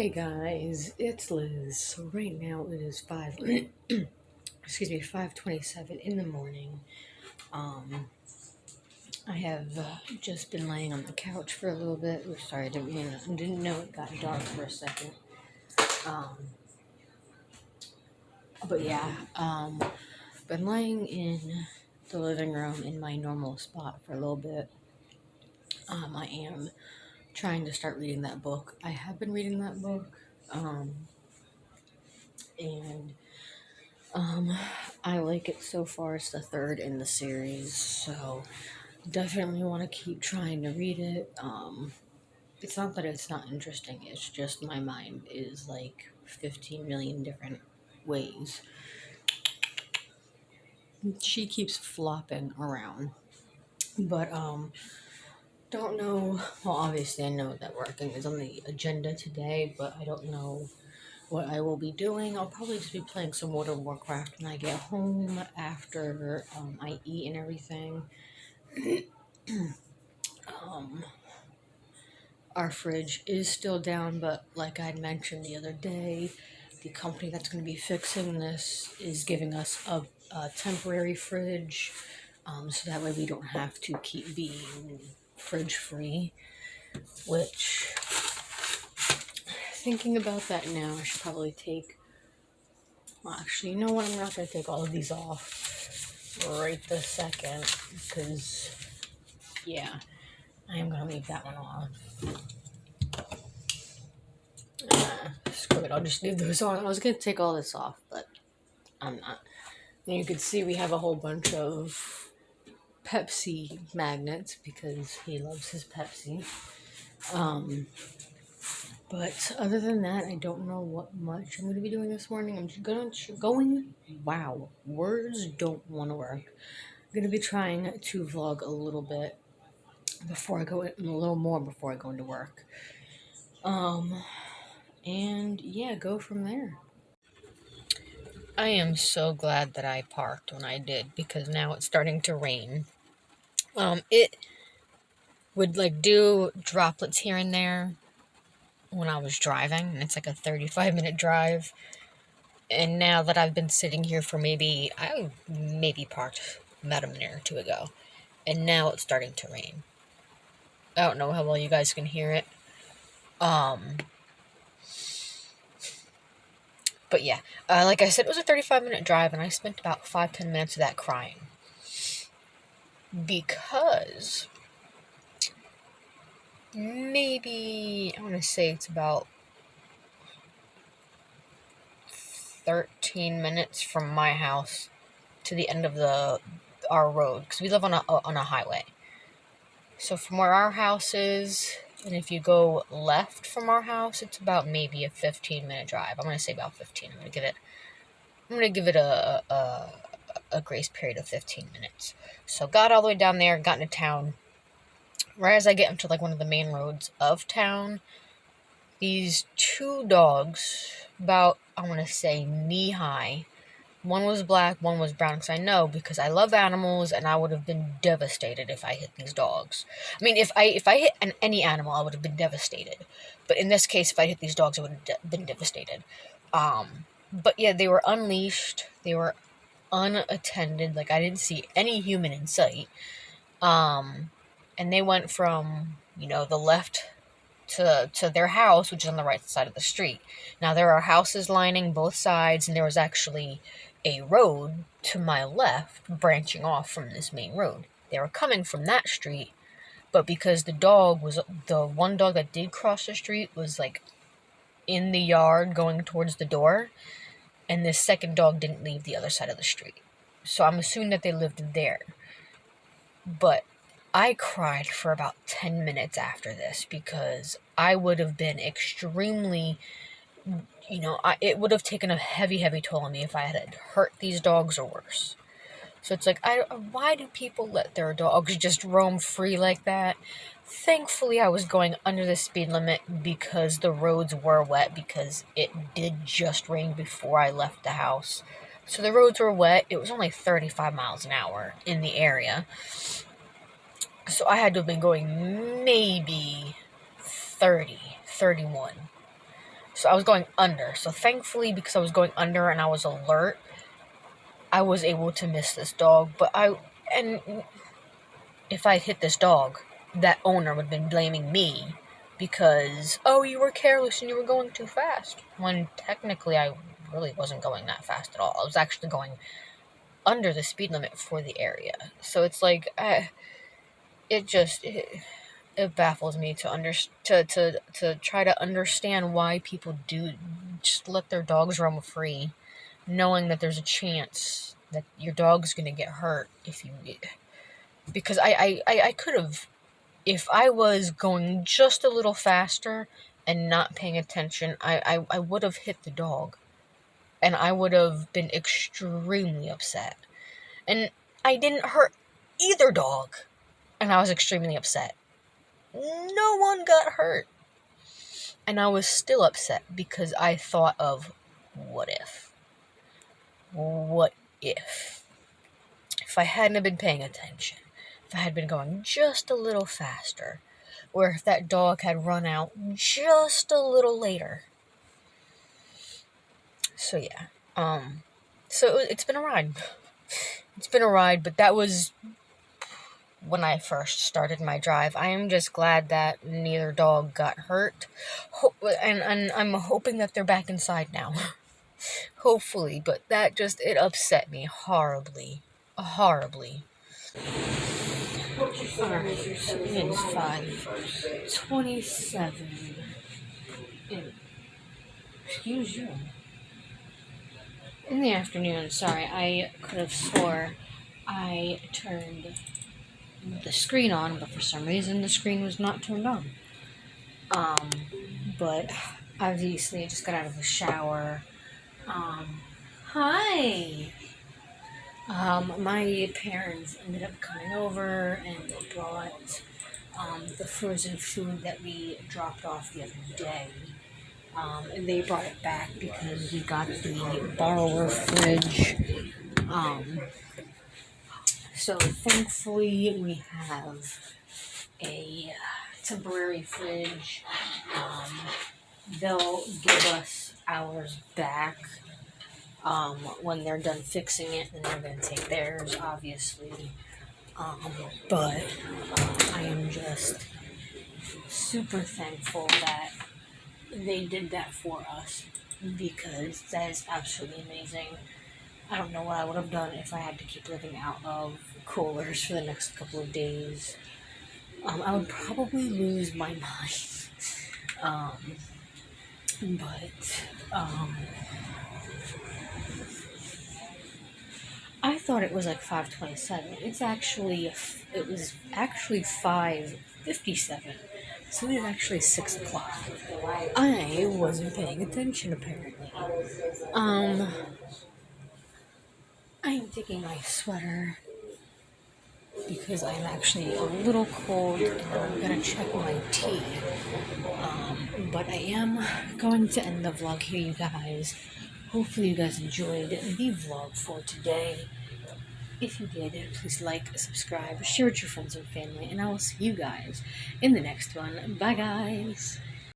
Hey guys, it's Liz. So right now it is 5:27 in the morning. Um, I have just been laying on the couch for a little bit. We're sorry, didn't know it got dark for a second. Um, but yeah, been laying in the living room in my normal spot for a little bit. I am trying to start reading that book. I have been reading that book. And I like it so far. It's the third in the series, so definitely want to keep trying to read it. It's not that it's not interesting, it's just my mind is like 15 million different ways. She keeps flopping around. But, don't know. Well, obviously, I know that working is on the agenda today, but I don't know what I will be doing. I'll probably just be playing some World of Warcraft when I get home after I eat and everything. Um, our fridge is still down, but like I'd mentioned the other day, the company that's going to be fixing this is giving us a temporary fridge, so that way we don't have to keep being fridge free. Which, thinking about that now, I should probably take. Well, actually, you know what? I'm not going to take all of these off right this second because, yeah, I am going to leave that one off. Screw it, I'll just leave those on. I was going to take all this off, but I'm not. And you can see we have a whole bunch of Pepsi magnets because he loves his Pepsi. But other than that, I don't know what much I'm going to be doing this morning. I'm just going, wow, words don't want to work. I'm going to be trying to vlog a little bit before I go, a little more before I go into work. And yeah, go from there. I am so glad that I parked when I did because now it's starting to rain. It would like do droplets here and there when I was driving, and it's like a 35-minute drive. And now that I've been sitting here for I maybe parked about a minute or two ago, and now it's starting to rain. I don't know how well you guys can hear it. But yeah, like I said, it was a 35-minute drive, and I spent about 5-10 minutes of that crying. Because maybe, I want to say it's about 13 minutes from my house to the end of our road, because we live on a highway. So from where our house is, and if you go left from our house, it's about maybe a 15-minute drive. I'm going to say about 15. I'm going to give it a grace period of 15 minutes. So got all the way down there, got into town. Right as I get into like one of the main roads of town, these two dogs, about, I want to say, knee-high. One was black, one was brown, because I love animals, and I would have been devastated if I hit these dogs. I mean, if I hit any animal, I would have been devastated. But in this case, if I hit these dogs, I would have been devastated. But yeah, they were unleashed. They were unattended. Like, I didn't see any human in sight. And they went from, the left to their house, which is on the right side of the street. Now, there are houses lining both sides, and there was actually a road to my left branching off from this main road. They were coming from that street, but because the one dog that did cross the street was like in the yard going towards the door, and this second dog didn't leave the other side of the street. So I'm assuming that they lived there. But I cried for about 10 minutes after this because I would have been extremely, it would have taken a heavy, heavy toll on me if I had hurt these dogs or worse. So it's like, why do people let their dogs just roam free like that? Thankfully, I was going under the speed limit because the roads were wet, because it did just rain before I left the house. So the roads were wet. It was only 35 miles an hour in the area. So I had to have been going maybe 30, 31. So I was going under. So thankfully, because I was going under and I was alert, I was able to miss this dog. And if I hit this dog, that owner would have been blaming me because, oh, you were careless and you were going too fast. When technically I really wasn't going that fast at all. I was actually going under the speed limit for the area. So it's like, it baffles me to try to understand why people do just let their dogs roam free, knowing that there's a chance that your dog's gonna get hurt if you. Because I could have, if I was going just a little faster and not paying attention, I would have hit the dog, and I would have been extremely upset. And I didn't hurt either dog, and I was extremely upset. No one got hurt. And I was still upset because I thought of, what if? What if? If I hadn't been paying attention, if I had been going just a little faster, or if that dog had run out just a little later. So yeah, so it's been a ride. It's been a ride, but that was when I first started my drive. I am just glad that neither dog got hurt, and I'm hoping that they're back inside now. Hopefully, but that just, it upset me horribly. Horribly. Alright, so it is 5:27. Excuse you. In the afternoon, sorry, I could have swore I turned the screen on, but for some reason the screen was not turned on. But obviously I just got out of the shower. Hi! My parents ended up coming over and they brought the frozen food that we dropped off the other day. And they brought it back because we got the borrower fridge. So thankfully we have a temporary fridge. They'll give us ours back when they're done fixing it, and they're going to take theirs, obviously. But I am just super thankful that they did that for us, because that is absolutely amazing. I don't know what I would have done if I had to keep living out of coolers for the next couple of days. I would probably lose my mind. I thought it was like 5:27. It was actually 5:57. So it is actually 6 o'clock. I wasn't paying attention, apparently. I am taking my sweater because I'm actually a little cold and I'm gonna check my tea. But I am going to end the vlog here, you guys. Hopefully you guys enjoyed the vlog for today. If you did, please like, subscribe, share with your friends and family, and I will see you guys in the next one. Bye, guys!